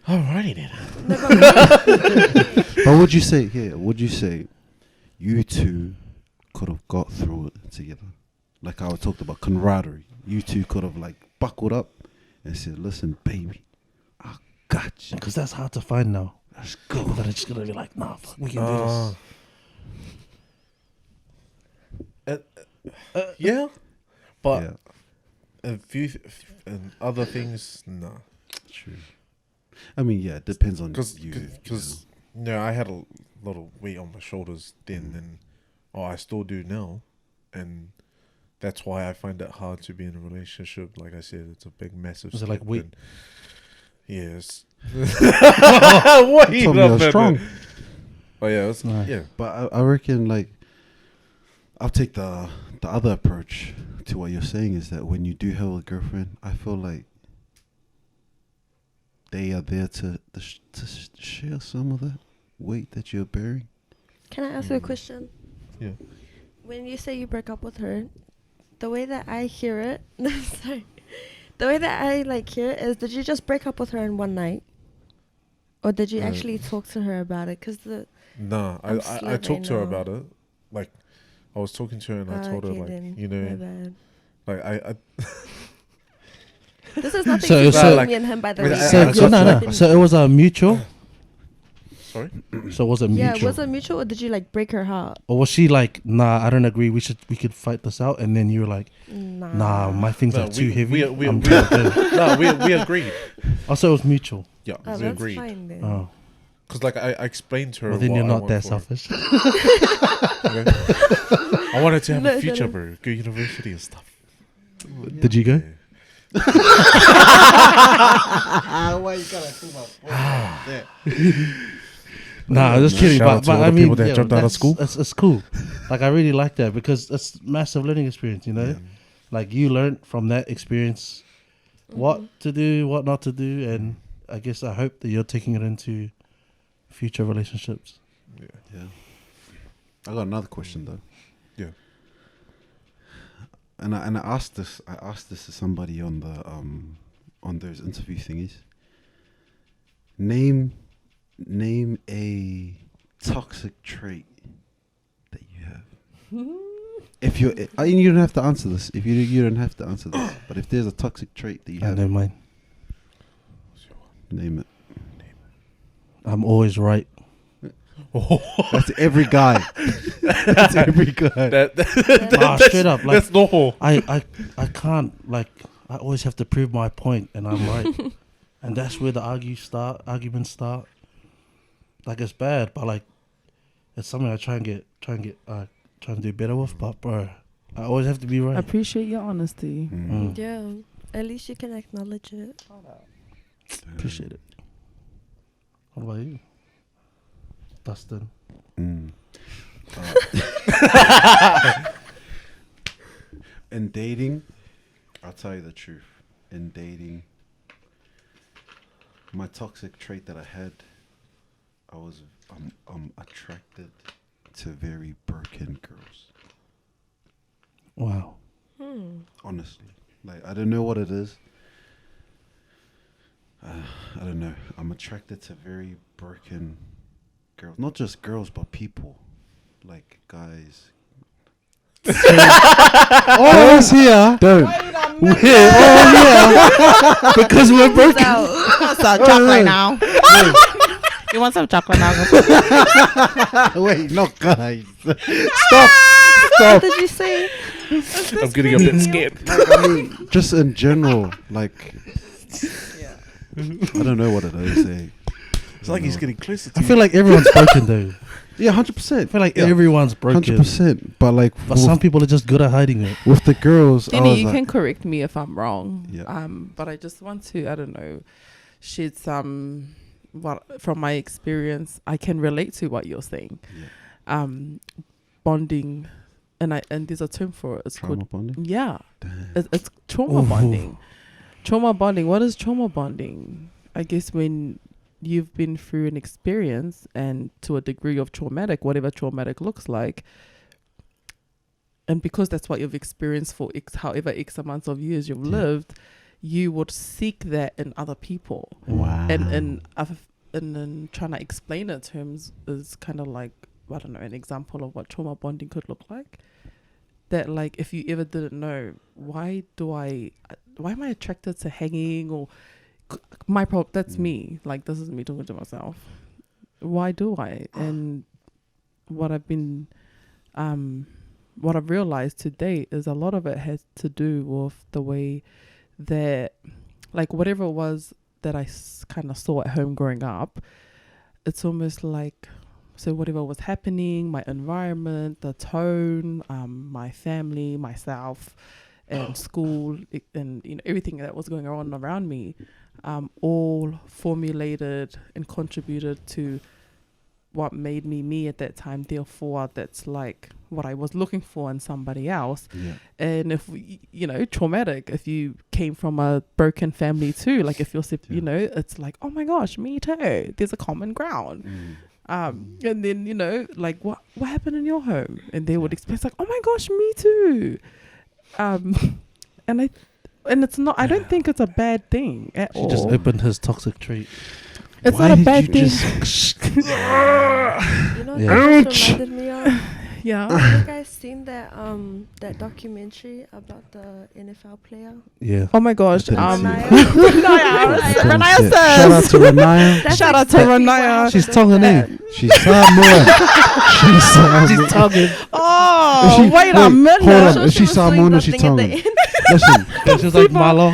Alrighty then. No, but But would you say? Yeah. Would you say you two could have got through it together? Like I talked about camaraderie. You two could have like buckled up and said, "Listen, baby, I got you. Because that's hard to find now. Let's People go." that are just gonna be like, nah, fuck, we can do this. Yeah, but Yeah, a few and other things, nah. true. I mean, yeah, it depends on you. Because I had a lot of weight on my shoulders then, and I still do now, and that's why I find it hard to be in a relationship. Like I said, it's a big, massive. Is it like step, weight? and- Yes. What You told me I was strong. Oh yeah, it's, Nice. yeah. But I reckon like I'll take the other approach to what you're saying is that when you do have a girlfriend, I feel like they are there to share some of that weight that you're bearing. can I ask you a question? Yeah. When you say you broke up with her, the way that I hear it, sorry, the way that I like hear it is, did you just break up with her in one night, or did you actually talk to her about it? Because Nah, I'm I slight talked to her right now. about it. Like, I was talking to her and I told her okay like, then, you my know, bad. like I This is nothing So- to so- do me and him, by the I mean, way. I- So, I- so no, no. So it was a mutual. Sorry? So was it mutual? Yeah, was it mutual or did you like break her heart? Or was she like, nah, I don't agree. We could fight this out, and then you were like, nah, my things No, are too heavy. we I'm good. No, we agreed. Also, it was mutual. Yeah, Oh, we that's agreed. fine then. Oh, Because like I explained to her. well, then what you're I not want that for her. selfish. Okay? I wanted to have No, a no, future, no. bro. Go university and stuff. Did you go? Yeah. Why you gotta pull my Nah, I'm just kidding. Shout out But to all I the mean, people that yeah, dropped out of that's- school. It's cool. Like I really like that because it's massive learning experience. You know, Yeah. like you learned from that experience what to do, what not to do, and I guess I hope that you're taking it into future relationships. Yeah. I got another question though. Yeah. And I asked this to somebody on the on those interview thingies. Name a toxic trait that you have. If you you don't have to answer this. If you don't have to answer this. But if there's a toxic trait that you I have, know mine. name it. I'm always right. That's every guy. That's every guy. Nah, straight up, like That's normal. I can't, like, I always have to prove my point and I'm right. And that's where the arguments start. Like, it's bad, but like, it's something I try and do better with. But bro, I always have to be right. Appreciate your honesty. Mm. Yeah, at least you can acknowledge it. Appreciate it. What about you, Dustin? In dating, I'll tell you the truth. In dating, my toxic trait that I had, I'm attracted to very broken girls. Wow. Honestly, like I don't know what it is. I don't know. I'm attracted to very broken girls, not just girls, but people, like guys. Always here. Don't. We're all here because we're broken. Some chocolate now. You want some chocolate now? Wait, not guys. What did you say? I'm getting a bit scared. Like, I mean, just in general, like. I don't know what it is. It's like he's getting closer to I feel like everyone's broken though. Yeah, 100%. I feel like everyone's broken. 100%. But like, But some people are just good at hiding it. with the girls, I Denny, was you like, can correct me if I'm wrong. Yeah. But I just want to, I don't know, shed some, from my experience, I can relate to what you're saying. Yeah. Bonding, and there's a term for it. It's trauma called, bonding. yeah, Damn. it's trauma Ooh. bonding. Trauma bonding. What is trauma bonding? I guess when you've been through an experience and to a degree of traumatic, whatever traumatic looks like, and because that's what you've experienced for however X amounts of years you've lived, you would seek that in other people. Wow. And then trying to explain it terms is kind of like, I don't know, an example of what trauma bonding could look like. That like, if you ever didn't know, why am I attracted to hanging or that's me. Like, this is me talking to myself. Why do I? And what I've realized today is a lot of it has to do with the way that, like, whatever it was that I kind of saw at home growing up, it's almost like, so whatever was happening, my environment, the tone, my family, myself, and school, and everything that was going on around me, all formulated and contributed to what made me at that time. Therefore, that's like what I was looking for in somebody else. Yeah. And if traumatic, if you came from a broken family too, like if you're, it's like, oh my gosh, me too. There's a common ground. And then, like what happened in your home? And they would explain, it's like, oh my gosh, me too. And it's not, I don't think it's a bad thing at all. She just opened his toxic trait. It's Why not a did bad you thing. just- You know what Yeah. that just reminded me of? Yeah. Have you guys seen that that documentary about the NFL player? Yeah. Oh my gosh. I didn't Renaya. Renaya Shout says. out to Renaya. That's Shout out to exactly what Renaya. happened She's in tonguing that. in. She's Samoan. She's Samoan. She's talking. Oh, wait a minute. Hold on. So Is she was doing Samoan or the she thing at the tonguing? end. Listen. She was like Malo.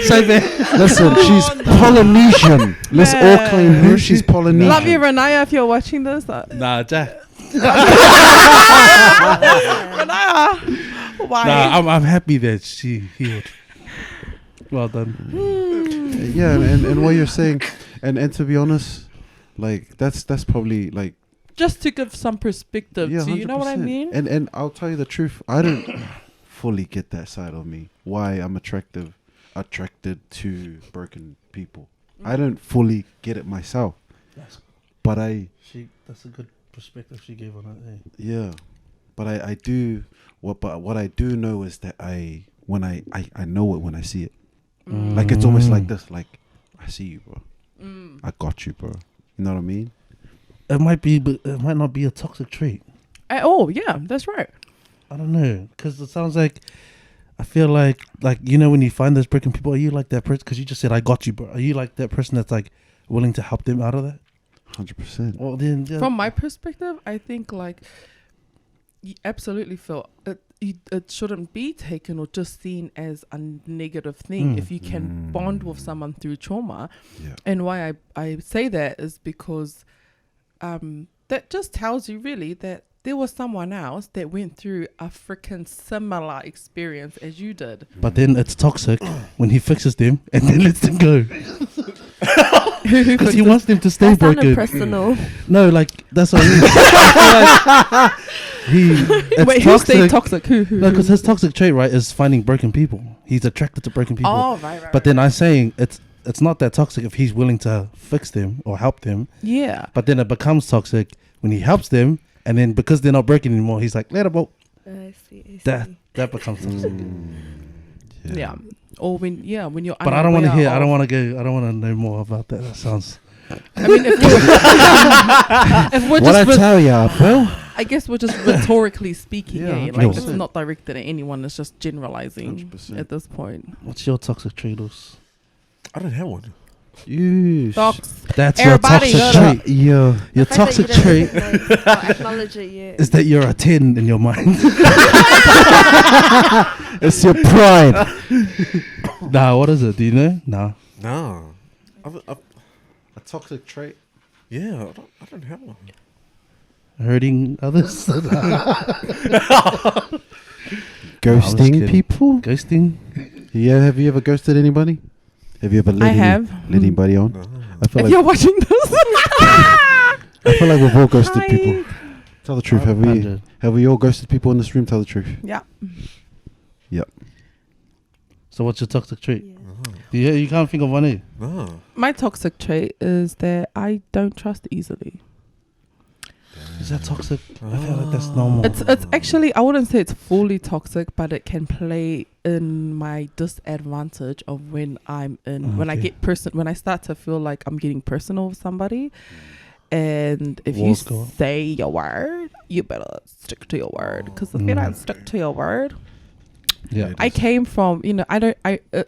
Same thing. Listen, she's Polynesian. Let's all claim her. She's Polynesian. Love you, Renaya, if you're watching this. Nah, Jack. Renaya. Why? Nah, I'm happy that she healed. Well done. Yeah, and what you're saying, and to be honest, like that's probably like Just to give some perspective yeah, to you know what I 100%. mean? And I'll tell you the truth, I don't fully get that side of me. Why I'm attracted to broken people. I don't fully get it myself, but That's a good perspective she gave on that. yeah, but I do what I do know is that I know it when I see it. Like it's almost like this, like I see you, bro. I got you, bro. You know what I mean? It might be, but it might not be a toxic trait. Oh, yeah, that's right. I don't know, because it sounds like, I feel like you know when you find those broken people, are you like that person? Because you just said I got you, bro. Are you like that person that's like willing to help them out of that? 100%. Well, then yeah. From my perspective, I think like you absolutely feel it shouldn't be taken or just seen as a negative thing if you can bond with someone through trauma. Yeah. And why I say that is because that just tells you really that there was someone else that went through a freaking similar experience as you did. But then it's toxic when he fixes them and then lets them go. Because he wants them to stay That sounded broken. personal. No, like that's what I mean. It's Wait, who's toxic. staying toxic? Who? No, because his toxic trait, right, is finding broken people. He's attracted to broken people. Oh, right. But then I'm saying it's not that toxic if he's willing to fix them or help them. Yeah. But then it becomes toxic when he helps them, and then because they're not broken anymore, he's like, let them go. I see. That becomes toxic. Yeah. Or when you're But I don't want to unaware hear. I don't of- want to go. I don't want to know more about that. That sounds. I mean, if we're What I just tell ya, Phil? I guess we're just rhetorically speaking, Yeah, eh? Like 100%. it's not directed at anyone. It's just generalizing 100%. at this point. What's your toxic trait? I don't have one. You. Docs. That's Everybody your shut toxic up. trait. Yeah. Your toxic trait Acknowledge it yet. is that you're a 10 in your mind. It's your pride. Nah, what is it? Do you know? Nah. No. A toxic trait. Yeah, I don't have one. Hurting others. Ghosting kidding. people. Ghosting. Yeah. Have you ever ghosted anybody? Have you ever let I have. let anybody on? No. I feel If like you're watching this, I feel like we've all ghosted Hi. people. Tell the truth. Have we? 100. Have we all ghosted people in this room? Tell the truth. yeah. So what's your toxic trait? Yeah. You can't think of one, eh? No. My toxic trait is that I don't trust easily. Is that toxic? I feel like that's normal. It's actually, I wouldn't say it's fully toxic, but it can play in my disadvantage of when I'm in when I Okay. get when I start to feel like I'm getting personal with somebody. And if Walls you go up. say your word, you better stick to your word. Because if you don't stick to your word, Yeah. I came from,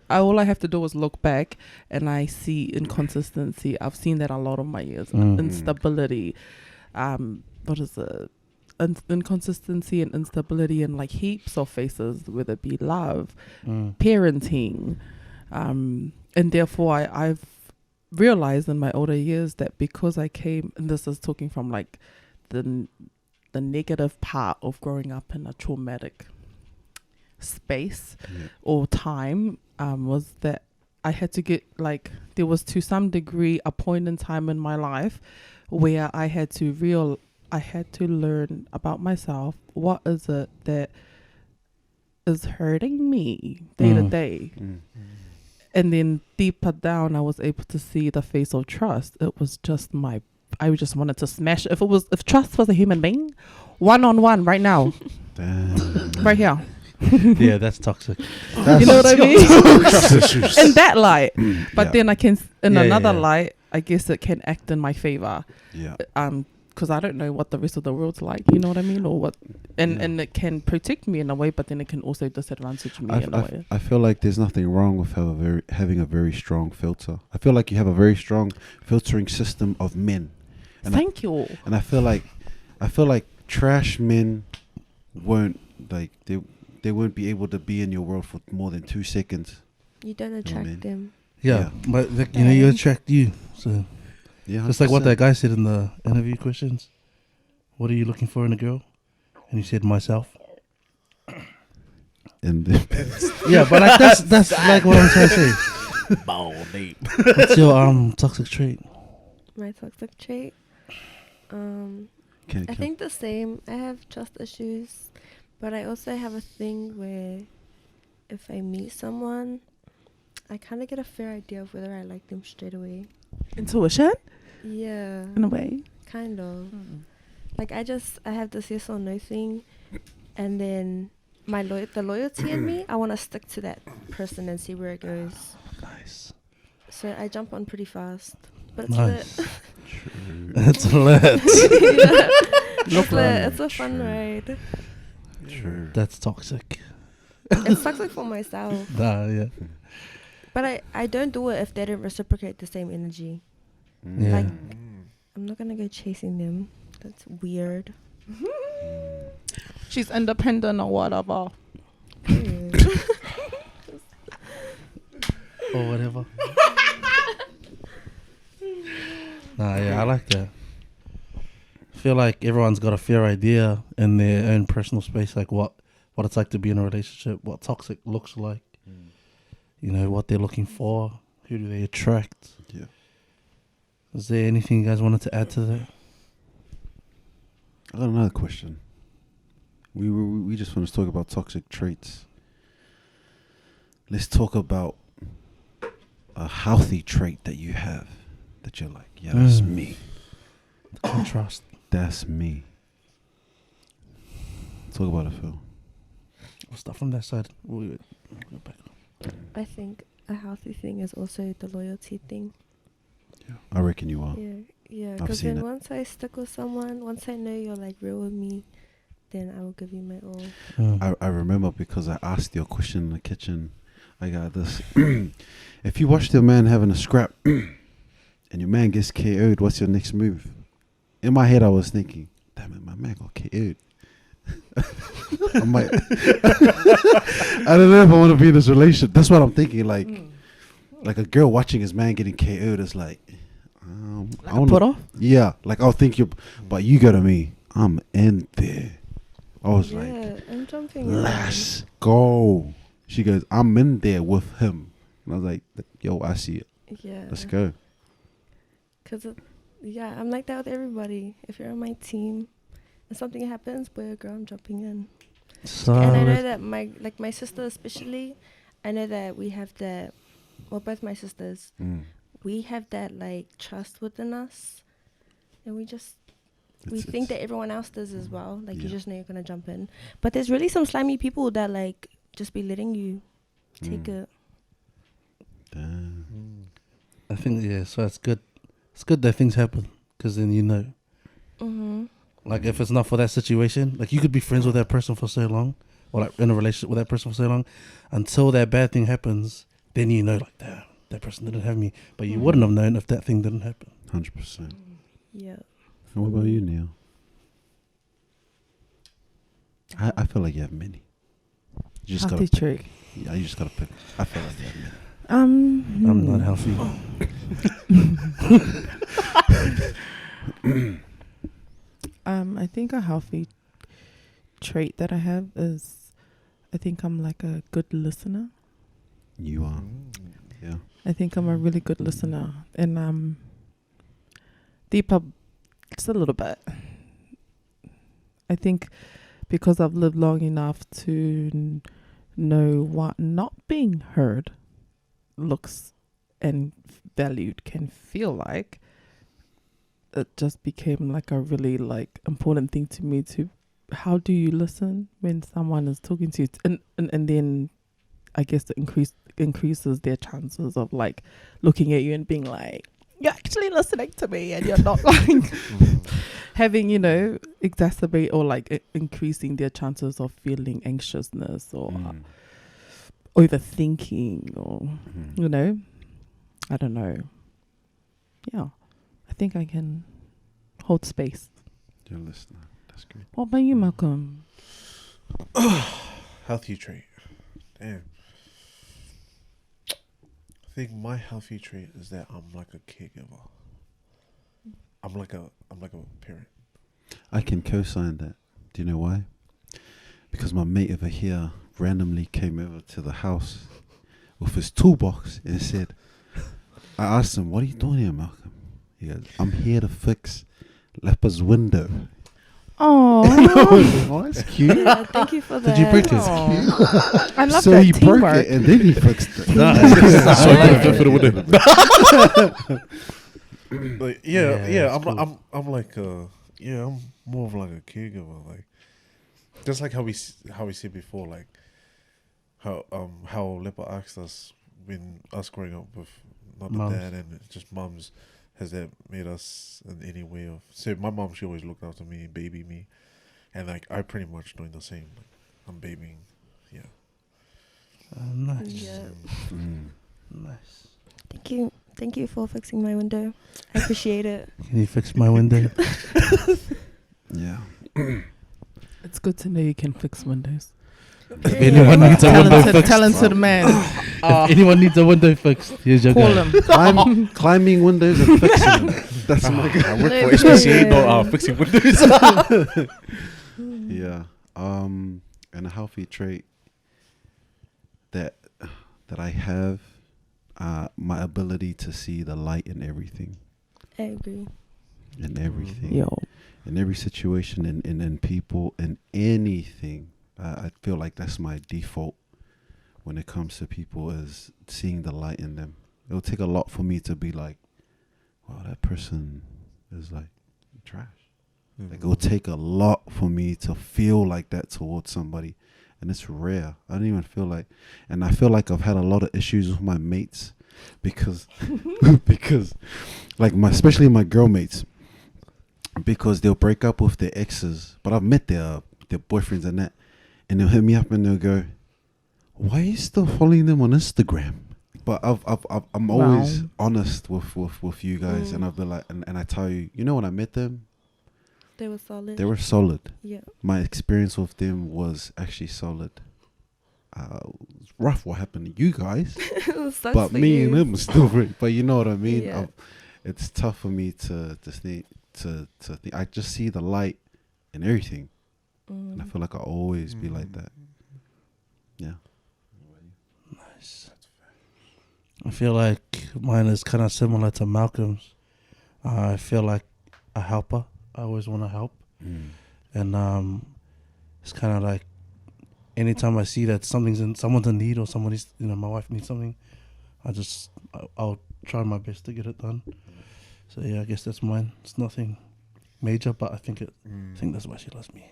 all I have to do is look back and I see inconsistency. I've seen that a lot of my years. Instability. What is it? Inconsistency and instability in like heaps of faces, whether it be love, parenting. And therefore I've realized in my older years that because I came, and this is talking from like the negative part of growing up in a traumatic space or time, was that I had to get like, there was to some degree a point in time in my life where I had to learn about myself. What is it that is hurting me day to day? And then deeper down, I was able to see the face of trust. It was just I just wanted to smash it. If trust was a human being, 1-on-1 right now, Damn. right here. Yeah, that's toxic. You know what I mean? Trust issues. In that light. But Yeah. then I can, in Yeah, another yeah. light, I guess it can act in my favor. Yeah. Because I don't know what the rest of the world's like, you know what I mean, or what, and it can protect me in a way, but then it can also disadvantage me in a way. I feel like there's nothing wrong with having a very strong filter. I feel like you have a very strong filtering system of men. And Thank you. And I feel like trash men won't they won't be able to be in your world for more than 2 seconds. You don't attract mean? them. Yeah, but like, you know, you attract you. So Yeah, just like what 100%. that guy said in the interview questions. What are you looking for in a girl? And he said myself. And Yeah, but like that's like what I'm trying to say. What's your toxic trait? My toxic trait. can I think the same. I have trust issues, but I also have a thing where if I meet someone, I kind of get a fair idea of whether I like them straight away. Intuition, Yeah, in a way. kind of. Like I have this yes or no thing, and then the loyalty in me, I want to stick to that person and see where it goes. Nice. So I jump on pretty fast, but it's Nice. True. That's a lot. it's a fun ride. True. That's toxic. It's toxic for myself, Nah, yeah. but I don't do it if they don't reciprocate the same energy. Yeah. Like I'm not gonna go chasing them. That's weird. She's independent or whatever. Or whatever. Nah, yeah, I like that. I feel like everyone's got a fair idea in their own personal space, like what it's like to be in a relationship, what toxic looks like, you know, what they're looking for, who do they attract. Yeah. Is there anything you guys wanted to add to that? I got another question. We just want to talk about toxic traits. Let's talk about a healthy trait that you have that you're like, yeah, that's me. The contrast. That's me. Talk about it, Phil. We'll start from that side. We'll go back. I think a healthy thing is also the loyalty thing. Yeah, I reckon you are. Yeah. I've Because seen then it. once I stick with someone, once I know you're like real with me, then I will give you my all. I remember because I asked you a question in the kitchen. I got this. If you watched your man having a scrap and your man gets KO'd, what's your next move? In my head, I was thinking, damn it, my man got KO'd. I might. I don't know if I want to be in this relationship. That's what I'm thinking. Like a girl watching his man getting KO'd is like, I wanna, Put off? yeah. Like I'll think but you go to me. I'm in there. I was like, I'm jumping in. let's go. She goes, I'm in there with him. And I was like, yo, I see it. Yeah. Let's go. Because, I'm like that with everybody. If you're on my team and something happens, boy or girl, I'm jumping in. So And I know that my sister especially, I know that we have that, well, both my sisters, we have that like trust within us. And we think that everyone else does as well. Like you Yeah. just know you're going to jump in. But there's really some slimy people that like just be letting you take it. Damn. I think, yeah, so it's good. It's good that things happen because then you know. Mm-hmm. Like if it's not for that situation, like you could be friends with that person for so long, or like in a relationship with that person for so long, until that bad thing happens, then you know, like, damn, that person didn't have me, but you wouldn't have known if that thing didn't happen. 100%. Yeah. And what about you, Neil? I feel like you have many. You just Healthy gotta trait. pick. Yeah, you just gotta pick. I feel like you have many. I'm not healthy. I think a healthy trait that I have is, I think I'm like a good listener. You are. Yeah. I think I'm a really good listener, and deeper, just a little bit. I think because I've lived long enough to know what not being heard looks and valued can feel like, it just became like a really like important thing to me to, how do you listen when someone is talking to you? And then I guess it increases their chances of like looking at you and being like, you're actually listening to me and you're not like having, exacerbate or like increasing their chances of feeling anxiousness or overthinking or, I don't know. Yeah. I think I can hold space. You're a listener. That's great. What about you, Malcolm? Healthy trait. Damn. I think my healthy trait is that I'm like a caregiver. I'm like a parent. I can co-sign that. Do you know why? Because my mate over here randomly came over to the house with his toolbox and said, I asked him, what are you doing here, Malcolm? He goes, I'm here to fix Lepa's window. Oh, Oh, that's cute. Yeah, thank you for that. Did you break it? I love So that he broke teamwork. it and then he fixed it. So I couldn't fit for the window. Like, Yeah, yeah. that's cool. I'm like I'm more of like a caregiver. Like, just like how we said before, like how Lepa asked us when us growing up with not Mums. a dad and it's just mums. Has that made us in any way of? So my mom, she always looked after me, baby me, and like I pretty much doing the same. Like, I'm babying, yeah. Nice. Yeah. Nice. Thank you for fixing my window. I appreciate it. Can you fix my window? Yeah. It's good to know you can fix windows. If anyone needs a window fixed, Talented man. if anyone needs a window fixed, here's your Call guy. him. Climbing windows and fixing them. That's my guy. I work No, for HPCA, yeah. not fixing windows. Yeah. And a healthy trait that I have, my ability to see the light in everything. I agree. In everything. Yo. In every situation, in people, in anything. I feel like that's my default when it comes to people, is seeing the light in them. It'll take a lot for me to be like, wow, that person is like trash. Like, it'll take a lot for me to feel like that towards somebody. And it's rare. I don't even feel like, and I feel like I've had a lot of issues with my mates because, like especially my girl mates, because they'll break up with their exes, but I've met their boyfriends and that, and they'll hit me up and they'll go, why are you still following them on Instagram? But I'm always honest with you guys, and I've been like, and I tell you, when I met them, They were solid. they were solid. Yeah. My experience with them was actually solid. It's rough what happened to you guys, Sucks but for me you. and them was still very. But you know what I mean. Yeah. It's tough for me to think. I just see the light in everything, and I feel like I'll always be like that. Yeah. Nice. I feel like mine is kind of similar to Malcolm's. I feel like a helper. I always want to help. And it's kind of like anytime I see that someone's in need or somebody's, my wife needs something, I'll try my best to get it done. So yeah, I guess that's mine. It's nothing major, but I think that's why she loves me.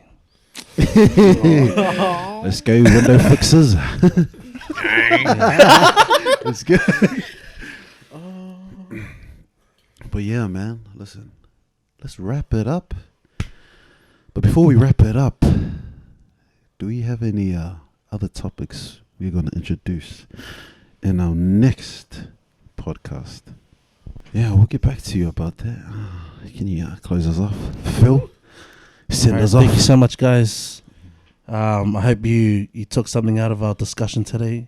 Let's go, window fixers. Let's go. But yeah, man, listen, let's wrap it up. But before we wrap it up, do we have any other topics we're going to introduce in our next podcast? Yeah, we'll get back to you about that. Can you close us off? Phil, send Alright, us off. thank you so much, guys. I hope you took something out of our discussion today.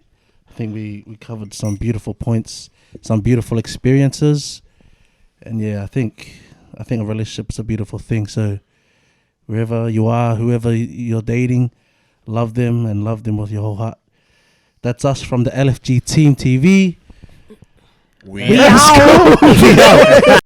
I think we covered some beautiful points, some beautiful experiences. And yeah, I think a relationship is a beautiful thing. So wherever you are, whoever you're dating, love them and love them with your whole heart. That's us from the LFG Team TV. We out.